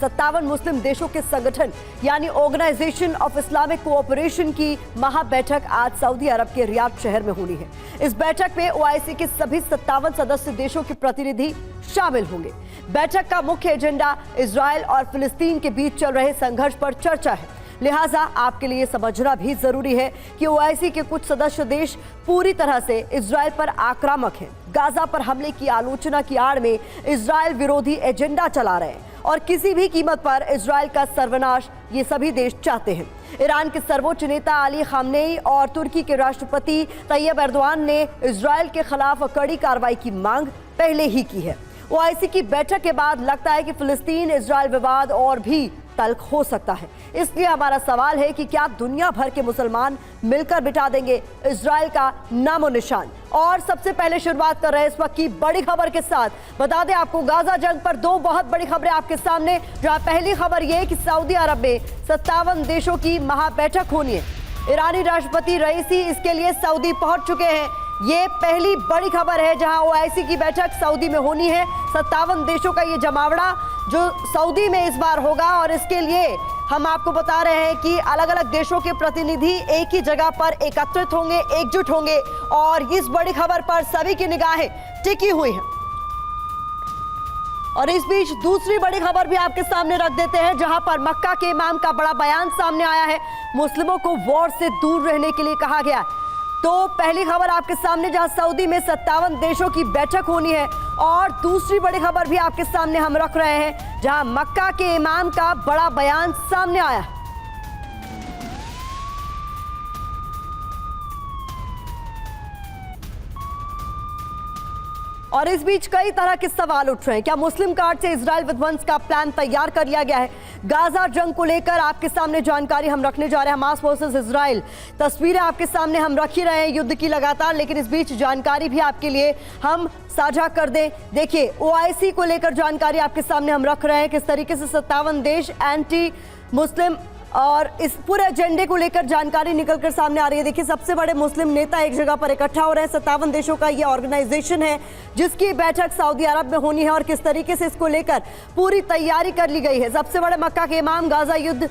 57 मुस्लिम देशों के संगठन यानी ऑर्गेनाइजेशन ऑफ इस्लामिक कोऑपरेशन की महाबैठक आज सऊदी अरब के रियाद शहर में होनी है। इस बैठक में ओआईसी के सभी 57 सदस्य देशों के प्रतिनिधि शामिल होंगे। बैठक का मुख्य एजेंडा इजरायल और फिलिस्तीन के बीच चल रहे संघर्ष पर चर्चा है। लिहाजा आपके लिए समझना भी जरूरी है कि ओआईसी के कुछ सदस्य देश पूरी तरह से इजरायल पर आक्रामक हैं। गाजा पर हमले की आलोचना की आड़ में इजरायल विरोधी एजेंडा चला रहे हैं और किसी भी कीमत पर इजरायल का सर्वनाश ये सभी देश चाहते हैं। ईरान के सर्वोच्च नेता अली खामनेई और तुर्की के राष्ट्रपति तैयब एर्दोआन ने इजरायल के खिलाफ कड़ी कार्रवाई की मांग पहले ही की है। ओआईसी की बैठक के बाद लगता है कि फिलिस्तीन इजरायल विवाद और भी तल्ख हो सकता है। इसलिए हमारा सवाल है कि क्या दुनिया भर के मुसलमान मिलकर मिटा देंगे इजरायल का नामो निशान। और सबसे पहले शुरुआत कर रहे हैं इस वक्त की बड़ी खबर के साथ। बता दें आपको गाजा जंग पर दो बहुत बड़ी खबरें आपके सामने, जहां पहली खबर यह कि सऊदी अरब में 57 देशों की महाबैठक होनी है। ईरानी राष्ट्रपति रईसी इसके लिए सऊदी पहुंच चुके हैं। ये पहली बड़ी खबर है जहां ओआईसी की बैठक सऊदी में होनी है। 57 देशों का ये जमावड़ा जो सऊदी में इस बार होगा और इसके लिए हम आपको बता रहे हैं कि अलग अलग देशों के प्रतिनिधि एक ही जगह पर एकत्रित होंगे, एकजुट होंगे और इस बड़ी खबर पर सभी की निगाहें टिकी हुई हैं। और इस बीच दूसरी बड़ी खबर भी आपके सामने रख देते हैं, जहां पर मक्का के इमाम का बड़ा बयान सामने आया है। मुस्लिमों को वॉर से दूर रहने के लिए कहा गया है। तो पहली खबर आपके सामने जहां सऊदी में 57 देशों की बैठक होनी है और दूसरी बड़ी खबर भी आपके सामने हम रख रहे हैं, जहां मक्का के इमाम का बड़ा बयान सामने आया है। और इस बीच कई तरह के सवाल उठ रहे हैं। क्या मुस्लिम कार्ड से इजरायल विध्वंस का प्लान तैयार कर लिया गया है? गाजा जंग को लेकर आपके सामने जानकारी हम रखने जा रहे हैं। हमास वर्सेस इजरायल तस्वीरें आपके सामने हम रख ही रहे हैं युद्ध की लगातार, लेकिन इस बीच जानकारी भी आपके लिए हम साझा कर दें। देखिए, ओआईसी को लेकर जानकारी आपके सामने हम रख रहे हैं, किस तरीके से 57 देश एंटी मुस्लिम और इस पूरे एजेंडे को लेकर जानकारी निकलकर सामने आ रही है। देखिए, सबसे बड़े मुस्लिम नेता एक जगह पर इकट्ठा हो रहे हैं। 57 देशों का ये ऑर्गेनाइजेशन है जिसकी बैठक सऊदी अरब में होनी है और किस तरीके से इसको लेकर पूरी तैयारी कर ली गई है। सबसे बड़े मक्का के इमाम, गाजा युद्ध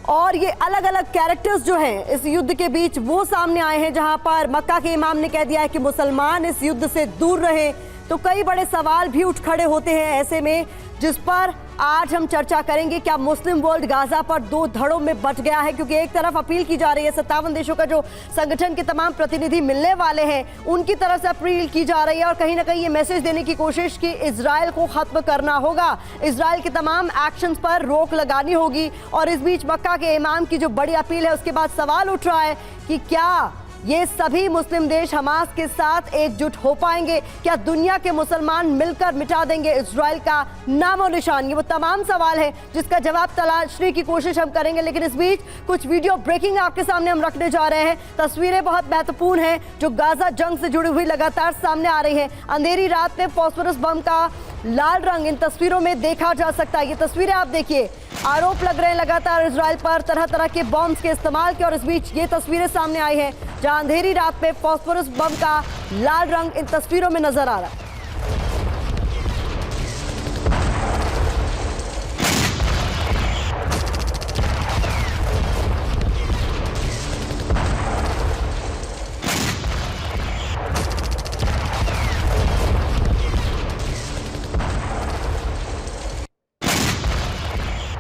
और ये अलग अलग कैरेक्टर्स जो हैं इस युद्ध के बीच वो सामने आए हैं, जहां पर मक्का के इमाम ने कह दिया है कि मुसलमान इस युद्ध से दूर रहें। तो कई बड़े सवाल भी उठ खड़े होते हैं ऐसे में, जिस पर आज हम चर्चा करेंगे। क्या मुस्लिम वर्ल्ड गाजा पर दो धड़ों में बंट गया है? क्योंकि एक तरफ अपील की जा रही है, 57 देशों का जो संगठन के तमाम प्रतिनिधि मिलने वाले हैं उनकी तरफ से अपील की जा रही है और कहीं ना कहीं ये मैसेज देने की कोशिश कि इजरायल को खत्म करना होगा, इजरायल के तमाम एक्शंस पर रोक लगानी होगी। और इस बीच मक्का के इमाम की जो बड़ी अपील है उसके बाद सवाल उठ रहा है कि क्या ये सभी मुस्लिम देश हमास के साथ एकजुट हो पाएंगे? क्या दुनिया के मुसलमान मिलकर मिटा देंगे इजरायल का नामो निशान? ये वो तमाम सवाल है जिसका जवाब तलाशने की कोशिश हम करेंगे। लेकिन इस बीच कुछ वीडियो ब्रेकिंग आपके सामने हम रखने जा रहे हैं। तस्वीरें बहुत महत्वपूर्ण हैं जो गाजा जंग से जुड़ी हुई लगातार सामने आ रही है। अंधेरी रात में फास्फोरस बम का लाल रंग इन तस्वीरों में देखा जा सकता है। ये तस्वीरें आप देखिए, आरोप लग रहे हैं लगातार इजरायल पर तरह तरह के बॉम्ब्स के इस्तेमाल के। और इस बीच ये तस्वीरें सामने आई हैं जहां अंधेरी रात में फास्फोरस बम का लाल रंग इन तस्वीरों में नजर आ रहा है।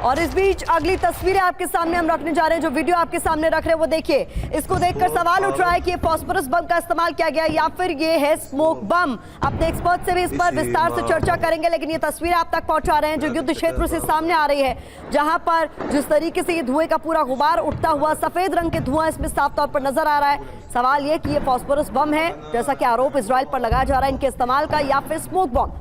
और इस बीच अगली तस्वीरें आपके सामने हम रखने जा रहे हैं। जो वीडियो आपके सामने रख रहे हैं वो देखिए, इसको देखकर सवाल उठ रहा है कि ये फास्फोरस बम का इस्तेमाल किया गया या फिर ये है स्मोक बम। अपने एक्सपर्ट से भी इस पर विस्तार से चर्चा करेंगे, लेकिन ये तस्वीरें आप तक पहुंचा रहे हैं जो युद्ध क्षेत्र से सामने आ रही है, जहां पर जिस तरीके से ये धुएं का पूरा गुबार उठता हुआ सफेद रंग के धुआं इसमें साफ तौर पर नजर आ रहा है। सवाल ये कि ये फास्फोरस बम है जैसा कि आरोप इजरायल पर लगाया जा रहा है इनके इस्तेमाल का, या फिर स्मोक बम।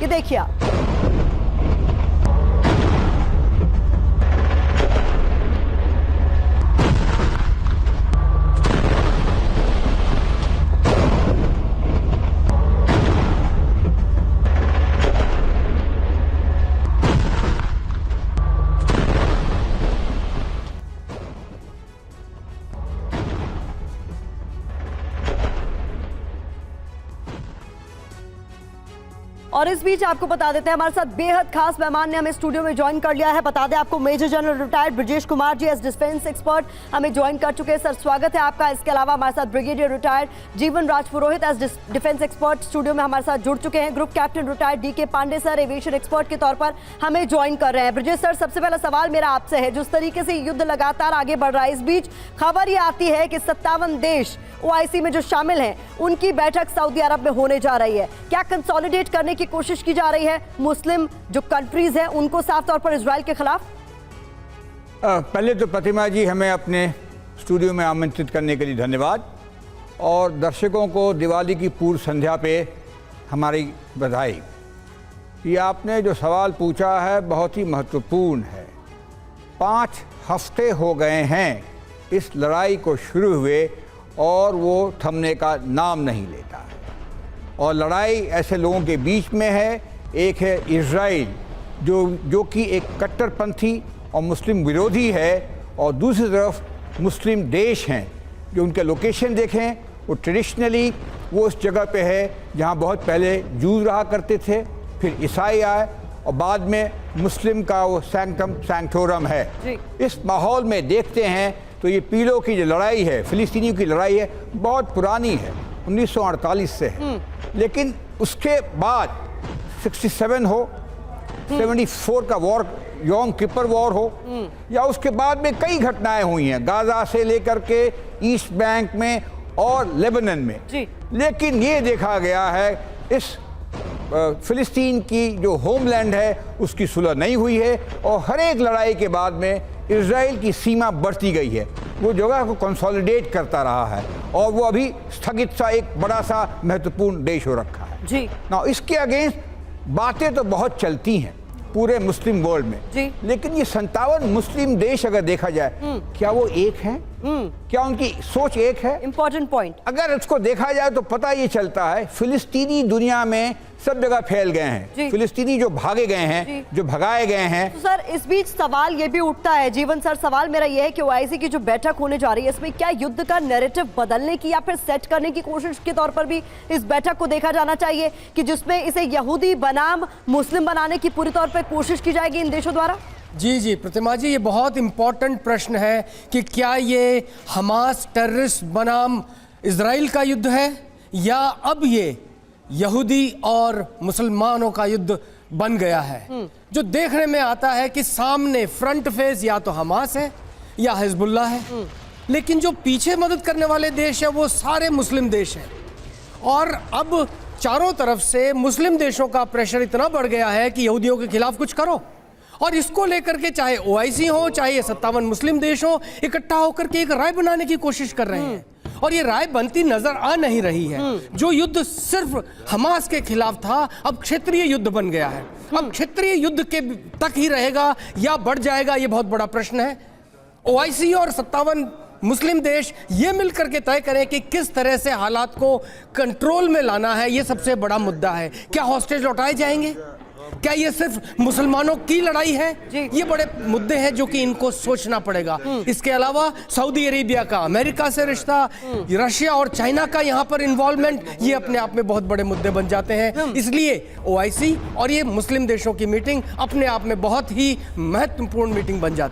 ये देखिए आप। और इस बीच आपको बता देते हैं हमारे साथ बेहद खास मेहमान ने हमें स्टूडियो में ज्वाइन कर लिया है। बता दें आपको major general retired Brajesh Kumar ji as defence expert हमें ज्वाइन कर चुके हैं। सर स्वागत है आपका। इसके अलावा हमारे साथ brigadier retired Jeevan Raj Purohit as defence expert studio में हमारे साथ जुड़ चुके हैं। Group captain retired DK Pandey sir aviation expert के तौर पर हमें ज्वाइन कर रहे हैं। ब्रजेश सर, सबसे पहला सवाल मेरा आपसे है, जिस तरीके से युद्ध लगातार आगे बढ़ रहा है, इस बीच खबर ये आती है कि 57 देश ओआईसी में जो शामिल हैं उनकी बैठक सऊदी अरब में होने जा रही है। क्या कंसोलिडेट करने की कोशिश की जा रही है मुस्लिम जो कंट्रीज हैं उनको साफ तौर पर इजराइल के खिलाफ? पहले तो प्रतिमा जी, हमें अपने स्टूडियो में आमंत्रित करने के लिए धन्यवाद, और दर्शकों को दिवाली की पूर्व संध्या पे हमारी बधाई। ये आपने जो सवाल पूछा है बहुत ही महत्वपूर्ण है। 5 हफ्ते हो गए हैं इस लड़ाई को शुरू हुए और वो थमने का नाम नहीं लेता है। और लड़ाई ऐसे लोगों के बीच में है। एक है इजराइल जो कि एक कट्टरपंथी और मुस्लिम विरोधी है, और दूसरी तरफ मुस्लिम देश हैं जो उनके लोकेशन देखें वो ट्रेडिशनली वो उस जगह पे है जहाँ बहुत पहले जूज रहा करते थे, फिर ईसाई आए और बाद में मुस्लिम का वो सैंक्टम सैंक्टोरम है। इस माहौल में देखते हैं तो ये पीलो की जो लड़ाई है, फिलिस्तीनियों की लड़ाई है, बहुत पुरानी है, 1948 से है। लेकिन उसके बाद 67 हो, 74 का वॉर, योम किपर वॉर हो, या उसके बाद में कई घटनाएं हुई हैं गाजा से लेकर के ईस्ट बैंक में और लेबनान में। लेकिन ये देखा गया है इस फिलिस्तीन की जो होमलैंड है उसकी सुलह नहीं हुई है, और हर एक लड़ाई के बाद में इजराइल की सीमा बढ़ती गई है। वो जगह को कंसोलिडेट करता रहा है और वो अभी स्थगित सा एक बड़ा सा महत्वपूर्ण देश हो रखा है जी। ना, इसके अगेंस्ट बातें तो बहुत चलती हैं पूरे मुस्लिम वर्ल्ड में जी। लेकिन ये 57 मुस्लिम देश अगर देखा जाए क्या वो एक हैं? क्या उनकी सोच एक है? Important point. अगर उसको देखा जाए तो पता ये चलता है फिलिस्तीनी दुनिया में सब जगह फैल गए हैं। फिलिस्तीनी जो भागे गए हैं, जो भगाए गए हैं। तो सर इस बीच सवाल ये भी उठता है, जीवन सर, सवाल मेरा ये है कि ओआईसी की जो बैठक होने जा रही है इसमें क्या युद्ध का नैरेटिव बदलने की या फिर सेट करने की कोशिश के तौर पर भी इस बैठक को देखा जाना चाहिए कि जिसमें इसे यहूदी बनाम मुस्लिम बनाने की पूरी तौर पर कोशिश की जाएगी इन देशों द्वारा? जी प्रतिमा जी, ये बहुत इंपॉर्टेंट प्रश्न है कि क्या ये हमास टेररिस्ट बनाम इजराइल का युद्ध है या अब ये यहूदी और मुसलमानों का युद्ध बन गया है। जो देखने में आता है कि सामने फ्रंट फेस या तो हमास है या हिजबुल्लाह है, लेकिन जो पीछे मदद करने वाले देश है वो सारे मुस्लिम देश हैं। और अब चारों तरफ से मुस्लिम देशों का प्रेशर इतना बढ़ गया है कि यहूदियों के खिलाफ कुछ करो, और इसको लेकर के चाहे ओआईसी हो चाहे ये 57 मुस्लिम देश हो, इकट्ठा होकर के एक राय बनाने की कोशिश कर रहे हैं। और ये राय बनती नजर आ नहीं रही है। जो युद्ध सिर्फ हमास के खिलाफ था अब क्षेत्रीय युद्ध बन गया है। अब क्षेत्रीय युद्ध के तक ही रहेगा या बढ़ जाएगा, ये बहुत बड़ा प्रश्न है। ओआईसी और 57 मुस्लिम देश ये मिलकर के तय करें कि किस तरह से हालात को कंट्रोल में लाना है, ये सबसे बड़ा मुद्दा है। क्या हॉस्टेज लौटाए जाएंगे? क्या ये सिर्फ मुसलमानों की लड़ाई है? ये बड़े मुद्दे हैं जो कि इनको सोचना पड़ेगा। इसके अलावा सऊदी अरेबिया का अमेरिका से रिश्ता, रशिया और चाइना का यहाँ पर इन्वॉल्वमेंट, ये अपने आप में बहुत बड़े मुद्दे बन जाते हैं। इसलिए ओआईसी और ये मुस्लिम देशों की मीटिंग अपने आप में बहुत ही महत्वपूर्ण मीटिंग बन जाती है।